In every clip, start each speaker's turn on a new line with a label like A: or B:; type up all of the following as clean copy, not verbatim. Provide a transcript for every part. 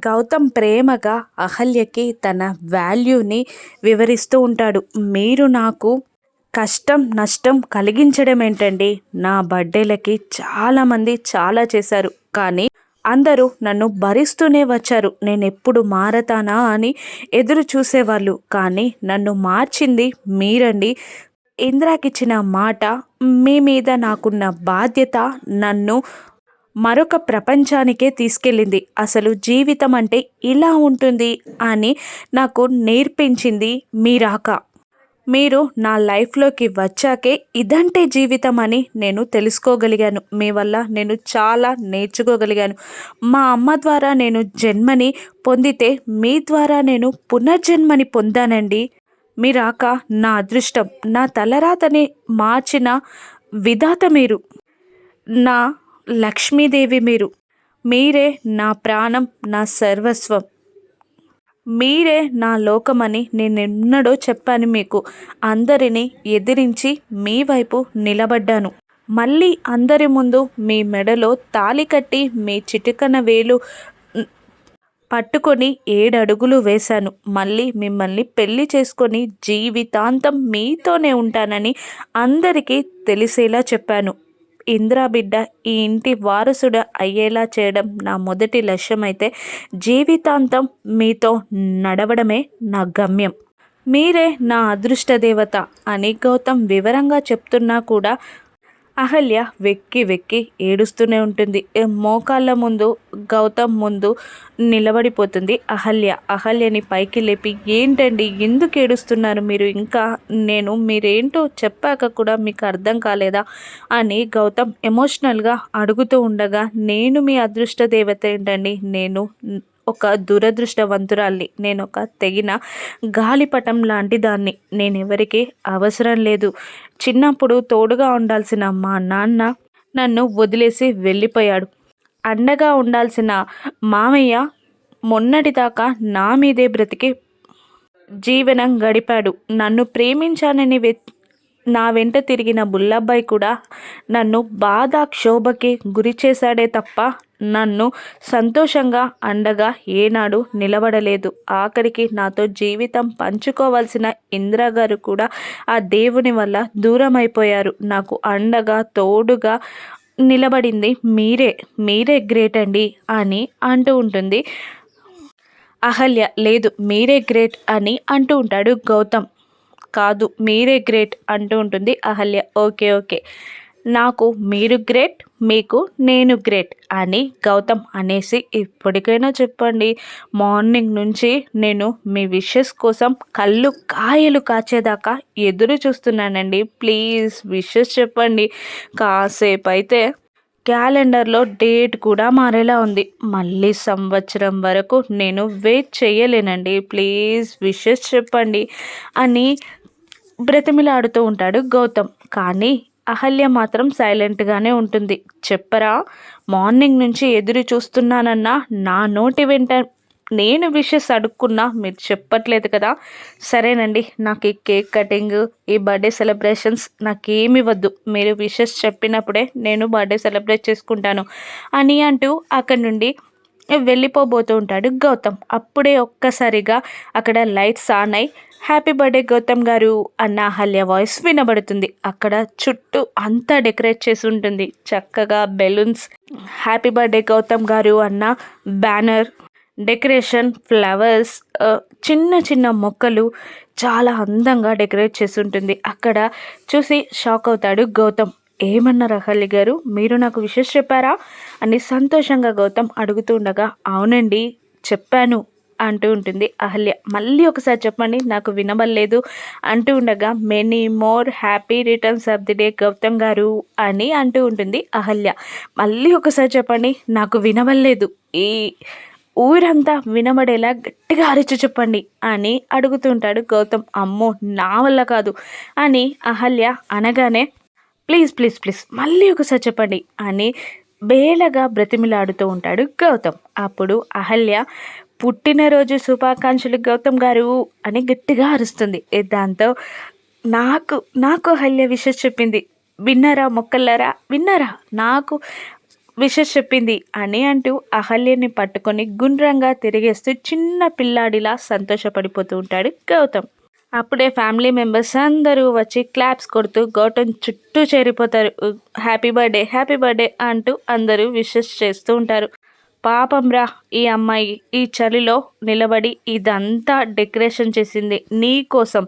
A: గౌతమ్ ప్రేమగా అహల్యకి తన వాల్యూని వివరిస్తూ ఉంటాడు. మీరు నాకు కష్టం నష్టం కలిగించడం ఏంటండి? నా బర్త్డేలకి చాలామంది చాలా చేశారు, కానీ అందరూ నన్ను భరిస్తూనే వచ్చారు. నేను ఎప్పుడు మారతానా అని ఎదురు చూసేవాళ్ళు, కానీ నన్ను మార్చింది మీరండి. ఇంద్రాకిచ్చిన మాట, మీ మీద నాకున్న బాధ్యత నన్ను మరొక ప్రపంచానికే తీసుకెళ్ళింది. అసలు జీవితం అంటే ఇలా ఉంటుంది అని నాకు నేర్పించింది మీ రాక. మీరు నా లైఫ్లోకి వచ్చాకే ఇదంటే జీవితం అని నేను తెలుసుకోగలిగాను. మీ వల్ల నేను చాలా నేర్చుకోగలిగాను. మా అమ్మ ద్వారా నేను జన్మని పొందితే మీ ద్వారా నేను పునర్జన్మని పొందానండి. మీ రాక నా అదృష్టం. నా తలరాతని మార్చిన విధాత మీరు. నా లక్ష్మీదేవి మీరు. మీరే నా ప్రాణం, నా సర్వస్వం. మీరే నా లోకమని నేనెన్నడో చెప్పాను మీకు. అందరినీ ఎదిరించి మీ వైపు నిలబడ్డాను. మళ్ళీ అందరి ముందు మీ మెడలో తాళి కట్టి మీ చిటికన వేలు పట్టుకొని 7 అడుగులు వేశాను. మళ్ళీ మిమ్మల్ని పెళ్లి చేసుకొని జీవితాంతం మీతోనే ఉంటానని అందరికీ తెలిసేలా చెప్పాను. ఇందిరా బిడ్డ ఈ ఇంటి వారసుడు అయ్యేలా చేయడం నా మొదటి లక్ష్యం అయితే, జీవితాంతం మీతో నడవడమే నా గమ్యం. మీరే నా అదృష్ట దేవత అని గౌతమ్ వివరంగా చెప్తున్నా కూడా అహల్య వెక్కి వెక్కి ఏడుస్తూనే ఉంటుంది. మోకాళ్ళ ముందు గౌతమ్ ముందు నిలబడిపోతుంది అహల్యని పైకి లేపి, ఏంటండి ఎందుకు ఏడుస్తున్నారు మీరు? ఇంకా మీరేంటో చెప్పాక కూడా మీకు అర్థం కాలేదా అని గౌతమ్ ఎమోషనల్గా అడుగుతూ ఉండగా, నేను మీ అదృష్ట దేవత ఏంటండి? నేను ఒక దురదృష్టవంతురాల్ని. నేను ఒక తెగిన గాలిపటం లాంటి దాన్ని. నేనెవరికి అవసరం లేదు. చిన్నప్పుడు తోడుగా ఉండాల్సిన మా నాన్న నన్ను వదిలేసి వెళ్ళిపోయాడు. అండగా ఉండాల్సిన మామయ్య మొన్నటిదాకా నా మీదే బ్రతికి జీవనం గడిపాడు. నన్ను ప్రేమించానని నా వెంట తిరిగిన బుల్లబ్బాయి కూడా నన్ను బాధ క్షోభకి గురి చేశాడే తప్ప నన్ను సంతోషంగా అండగా ఏనాడు నిలబడలేదు. ఆఖరికి నాతో జీవితం పంచుకోవాల్సిన ఇందిరా గారు కూడా ఆ దేవుని వల్ల దూరం అయిపోయారు. నాకు అండగా తోడుగా నిలబడింది మీరే గ్రేట్ అండి అని అంటూ ఉంటుంది అహల్య. లేదు, మీరే గ్రేట్ అని అంటూ ఉంటాడు గౌతమ్. కాదు, మీరే గ్రేట్ అంటూ ఉంటుంది అహల్య. ఓకే, నాకు మీరు గ్రేట్, మీకు నేను గ్రేట్ అని గౌతమ్ అనేసి, ఇప్పటికైనా చెప్పండి, మార్నింగ్ నుంచి నేను మీ విషెస్ కోసం కాయలు కాచేదాకా ఎదురు చూస్తున్నానండి. ప్లీజ్ విషెస్ చెప్పండి. కాసేపు అయితే క్యాలెండర్లో డేట్ కూడా మారేలా ఉంది. మళ్ళీ సంవత్సరం వరకు నేను వెయిట్ చేయలేనండి. ప్లీజ్ విషెస్ చెప్పండి అని బ్రతిమిలాడుతూ ఉంటాడు గౌతమ్. కానీ అహల్య మాత్రం సైలెంట్గానే ఉంటుంది. చెప్పరా, మార్నింగ్ నుంచి ఎదురు చూస్తున్నానన్నా నా నోటి వెంట నేను విషెస్ అడుక్కున్నా మీరు చెప్పట్లేదు కదా. సరేనండి, నాకు ఈ కేక్ కటింగ్, ఈ బర్త్డే సెలబ్రేషన్స్ నాకేమి వద్దు. మీరు విషెస్ చెప్పినప్పుడే నేను బర్త్డే సెలబ్రేట్ చేసుకుంటాను అని అంటూ అక్కడి నుండి వెళ్ళిపోబోతూ ఉంటాడు గౌతమ్. అప్పుడే ఒక్కసారిగా అక్కడ లైట్స్ ఆన్ అయి, హ్యాపీ బర్త్డే గౌతమ్ గారు అన్న అహల్య వాయిస్ వినబడుతుంది. అక్కడ చుట్టూ అంతా డెకరేట్ చేసి ఉంటుంది. చక్కగా బెలూన్స్, హ్యాపీ బర్త్డే గౌతమ్ గారు అన్న బ్యానర్, డెకరేషన్, ఫ్లవర్స్, చిన్న చిన్న మొక్కలు చాలా అందంగా డెకరేట్ చేసి ఉంటుంది. అక్కడ చూసి షాక్ అవుతాడు గౌతమ్. ఏమన్నారు అహల్య గారు, మీరు నాకు విషెస్ చెప్పారా అని సంతోషంగా గౌతమ్ అడుగుతూ ఉండగా, అవునండి చెప్పాను అంటూ ఉంటుంది అహల్య. మళ్ళీ ఒకసారి చెప్పండి, నాకు వినబడలేదు అంటూ ఉండగా, many more happy returns of the day Gautam garu అని అంటూ ఉంటుంది అహల్య. మళ్ళీ ఒకసారి చెప్పండి, నాకు వినబడలేదు, ఈ ఊరంతా వినబడేలా గట్టిగా అరిచి చెప్పండి అని అడుగుతుంటాడు గౌతమ్. అమ్మో నా వల్ల కాదు అని అహల్య అనగానే, ప్లీజ్ ప్లీజ్ ప్లీజ్ మళ్ళీ ఒకసారి చెప్పండి అని బేలగా బ్రతిమిలాడుతూ ఉంటాడు గౌతమ్. అప్పుడు అహల్య, పుట్టినరోజు శుభాకాంక్షలు గౌతమ్ గారు అని గట్టిగా అరుస్తుంది. దాంతో నాకు అహల్య విషెస్ చెప్పింది. విన్నారా మొక్కల్లారా, విన్నారా? నాకు విషెస్ చెప్పింది అని అంటూ అహల్యని పట్టుకొని గుండ్రంగా తిరిగేస్తూ చిన్న పిల్లాడిలా సంతోషపడిపోతూ ఉంటాడు గౌతమ్. అప్పుడే ఫ్యామిలీ మెంబర్స్ అందరూ వచ్చి క్లాప్స్ కొడుతూ గౌతమ్ చుట్టూ చేరిపోతారు. హ్యాపీ బర్త్డే అంటూ అందరూ విషెస్ చేస్తూ ఉంటారు. పాపం రా, ఈ అమ్మాయి ఈ చలిలో నిలబడి ఇదంతా డెకరేషన్ చేసింది నీ కోసం.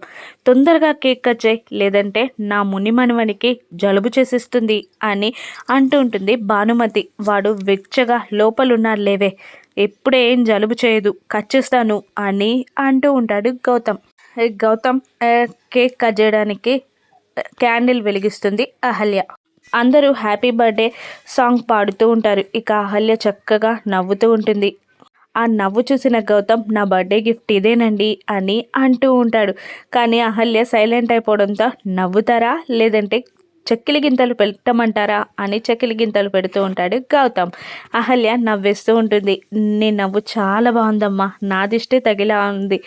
A: తొందరగా కేక్ కట్ చేయి, లేదంటే నా మునిమణివనికి జలుబు చేసిస్తుంది అని అంటూ ఉంటుంది భానుమతి. వాడు వెచ్చగా లోపలున్నారు లేవే, ఎప్పుడే ఏం జలుబు చేయదు, కట్ చేస్తాను అని అంటూ ఉంటాడు గౌతమ్. గౌతమ్ కేక్ కట్ చేయడానికి క్యాండిల్ వెలిగిస్తుంది అహల్య. అందరూ హ్యాపీ బర్త్డే సాంగ్ పాడుతూ ఉంటారు. ఇక అహల్య చక్కగా నవ్వుతూ ఉంటుంది. ఆ నవ్వు చూసిన గౌతమ్ నా బర్త్డే గిఫ్ట్ ఇదేనండి అని అంటూ ఉంటాడు. కానీ అహల్య సైలెంట్ అయిపోవడంతో నవ్వుతారా లేదంటే చెక్కిలి గింతలు పెట్టమంటారా అని చెక్కిలి గింతలు పెడుతూ ఉంటాడు గౌతమ్. అహల్య నవ్వేస్తూ ఉంటుంది. నీ నవ్వు చాలా బాగుందమ్మా, నా దిష్టి తగిలా ఉంది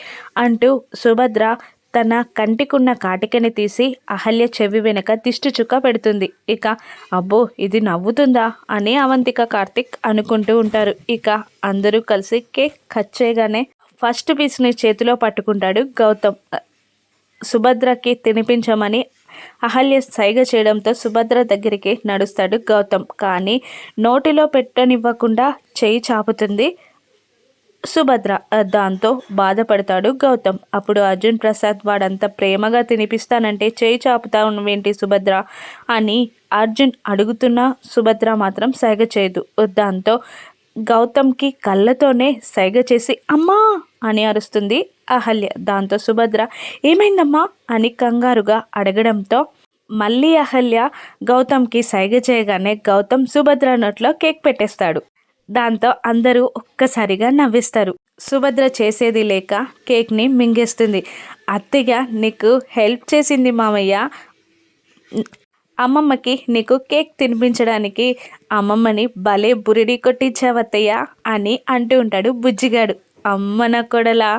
A: అంటూ సుభద్ర తన కంటికున్న కాటికని తీసి అహల్య చెవి వెనక దిష్టి చుక్క పెడుతుంది. ఇక అబ్బో ఇది నవ్వుతుందా అని అవంతిక కార్తిక్ అనుకుంటూ ఉంటారు. ఇక అందరూ కలిసి కేక్ కట్ చేయగానే ఫస్ట్ పీస్ని చేతిలో పట్టుకుంటాడు గౌతమ్. సుభద్రకి తినిపించమని అహల్య సైగ చేయడంతో సుభద్ర దగ్గరికి నడుస్తాడు గౌతమ్. కానీ నోటిలో పెట్టనివ్వకుండా చేయి చాపుతుంది సుభద్ర. దాంతో బాధపడతాడు గౌతమ్. అప్పుడు అర్జున్ ప్రసాద్ వాడంత ప్రేమగా తినిపిస్తానంటే చేయి చాపుతా ఉన్నవేంటి సుభద్ర అని అర్జున్ అడుగుతున్న సుభద్ర మాత్రం సైగ చేయదు. దాంతో గౌతమ్కి కళ్ళతోనే సైగ చేసి అమ్మా అని అరుస్తుంది అహల్య. దాంతో సుభద్ర ఏమైందమ్మా అని కంగారుగా అడగడంతో మళ్ళీ అహల్య గౌతమ్కి సైగ చేయగానే గౌతమ్ సుభద్ర నోట్లో కేక్ పెట్టేస్తాడు. దాంతో అందరూ ఒక్కసారిగా నవ్విస్తారు. సుభద్ర చేసేది లేక కేక్ని మింగేస్తుంది. అత్తయ్య నీకు హెల్ప్ చేసింది మామయ్య, అమ్మమ్మకి నీకు కేక్ తినిపించడానికి అమ్మమ్మని భలే బురిడి కొట్టించావత్తయ్య అని అంటూ ఉంటాడు బుజ్జిగాడు. అమ్మన కొడలా,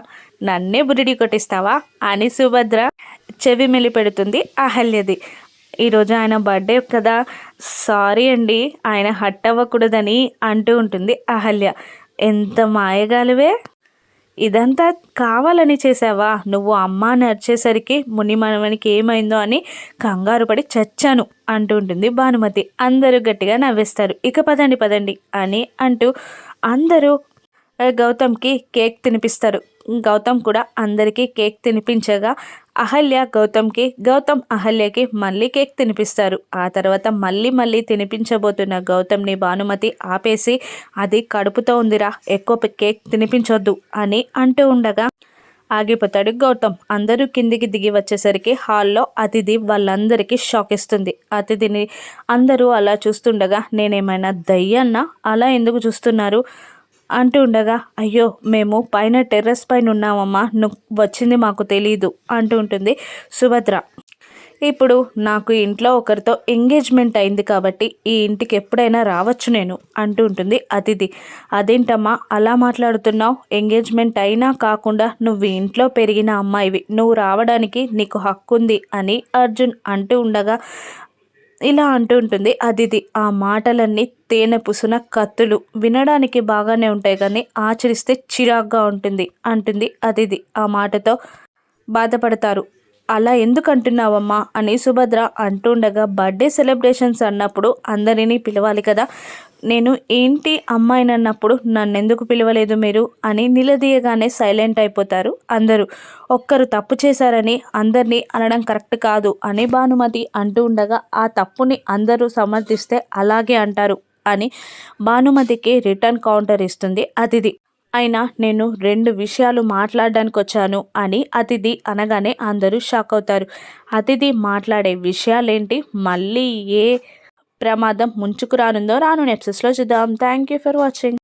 A: నన్నే బురిడి కొట్టిస్తావా అని సుభద్ర చెవి మెలి పెడుతుంది అహల్యది. ఈరోజు ఆయన బర్త్డే కదా, సారీ అండి, ఆయన హట్ అవ్వకూడదని అంటూ ఉంటుంది అహల్య. ఎంత మాయగాలివే, ఇదంతా కావాలని చేసావా? నువ్వు అమ్మ అని అరిచేసరికి ముని మనవనికి ఏమైందో అని కంగారు పడి చచ్చాను అంటూ ఉంటుంది భానుమతి. అందరూ గట్టిగా నవ్వేస్తారు. ఇక పదండి పదండి అని అంటూ అందరూ గౌతమ్కి కేక్ తినిపిస్తారు. గౌతమ్ కూడా అందరికీ కేక్ తినిపించగా అహల్య గౌతమ్కి, గౌతమ్ అహల్యకి మళ్ళీ కేక్ తినిపిస్తారు. ఆ తర్వాత మళ్ళీ తినిపించబోతున్న గౌతమ్ని భానుమతి ఆపేసి అది కడుపుతో ఉందిరా, ఎక్కువ కేక్ తినిపించొద్దు అని అంటూ ఉండగా ఆగిపోతాడు గౌతమ్. అందరూ కిందికి దిగి వచ్చేసరికి హాల్లో అతిథి వాళ్ళందరికీ షాక్ ఇస్తుంది. అతిథిని అందరూ అలా చూస్తుండగా నేనేమైనా దయ్యాన్నా, అలా ఎందుకు చూస్తున్నారు అంటూ ఉండగా అయ్యో మేము పైన టెర్రస్ పైన ఉన్నామమ్మా, నువ్వు వచ్చింది మాకు తెలీదు అంటూ ఉంటుంది సుభద్ర. ఇప్పుడు నాకు ఇంట్లో ఒకరితో ఎంగేజ్మెంట్ అయింది కాబట్టి ఈ ఇంటికి ఎప్పుడైనా రావచ్చు నేను అంటూ ఉంటుంది అతిథి. అదేంటమ్మా అలా మాట్లాడుతున్నావు, ఎంగేజ్మెంట్ అయినా కాకుండా నువ్వు ఇంట్లో పెరిగిన అమ్మాయివి, నువ్వు రావడానికి నీకు హక్కు ఉంది అని అర్జున్ అంటూ ఉండగా ఇలా అంటూ ఉంటుంది అదితి. ఆ మాటలన్నీ తేనె పుసున కత్తులు, వినడానికి బాగానే ఉంటాయి కానీ ఆచరిస్తే చిరాగ్గా ఉంటుంది అంటుంది అదితి. ఆ మాటతో బాధపడతారు. అలా ఎందుకు అంటున్నావమ్మా అని సుభద్ర అంటుండగా బర్త్డే సెలబ్రేషన్స్ అన్నప్పుడు అందరినీ పిలవాలి కదా, నేను ఏంటి అమ్మాయిని అన్నప్పుడు నన్నెందుకు పిలవలేదు మీరు అని నిలదీయగానే సైలెంట్ అయిపోతారు అందరూ. ఒక్కరు తప్పు చేశారని అందరినీ అనడం కరెక్ట్ కాదు అని భానుమతి అంటూ ఉండగా ఆ తప్పుని అందరూ సమర్థిస్తే అలాగే అంటారు అని భానుమతికి రిటర్న్ కౌంటర్ ఇస్తుంది అతిథి. అయినా నేను 2 విషయాలు మాట్లాడడానికి వచ్చాను అని అతిథి అనగానే అందరూ షాక్ అవుతారు. అతిథి మాట్లాడే విషయాలేంటి, మళ్ళీ ఏ ప్రమాదం ముంచుకు రానుందో రాను ఎపిసోడ్స్లో చూద్దాం. Thank you for watching.